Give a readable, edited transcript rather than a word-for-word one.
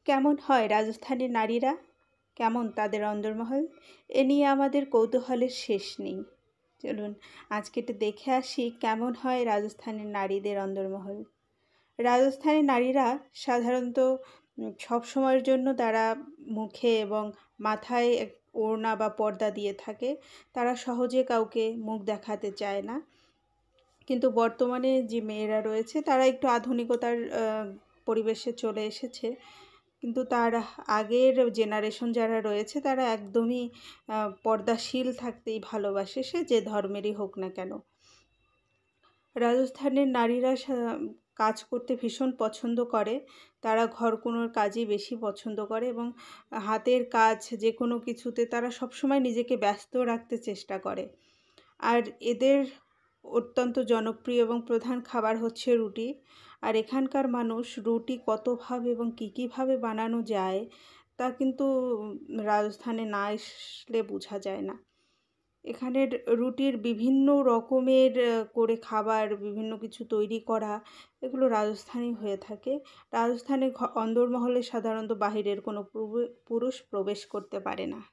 কেমন হয় রাজস্থানের নারীরা? কেমন তাদের অন্দরমহল? এ নিয়ে আমাদের কৌতূহলের শেষ নেই। চলুন আজকে একটু দেখে আসি কেমন হয় রাজস্থানের নারীদের অন্দরমহল। রাজস্থানের নারীরা সাধারণত সবসময়ের জন্য তারা মুখে এবং মাথায় ওড়না বা পর্দা দিয়ে থাকে। তারা সহজে কাউকে মুখ দেখাতে চায় না। কিন্তু বর্তমানে যে মেয়েরা রয়েছে তারা একটু আধুনিকতার পরিবেশে চলে এসেছে। কিন্তু তার আগের জেনারেশন যারা রয়েছে তারা একদমই পর্দাশীল থাকতেই ভালোবাসে, সে যে ধর্মেরই হোক না কেন। রাজস্থানের নারীরা কাজ করতে ভীষণ পছন্দ করে। তারা ঘরকুনোর কাজই বেশি পছন্দ করে এবং হাতের কাজ যেকোনো কিছুতে তারা সবসময় নিজেকে ব্যস্ত রাখতে চেষ্টা করে। আর এদের অত্যন্ত জনপ্রিয় এবং প্রধান খাবার হচ্ছে রুটি। আর এখানকার মানুষ রুটি কতভাবে এবং কীভাবে বানানো যায় তা কিন্তু রাজস্থানে না আসলে বোঝা যায় না। এখানের রুটির বিভিন্ন রকমের করে খাবার, বিভিন্ন কিছু তৈরি করা, এগুলো রাজস্থানেই হয়ে থাকে। রাজস্থানের অন্দরমহলে সাধারণত বাহিরের কোনো পুরুষ প্রবেশ করতে পারে না।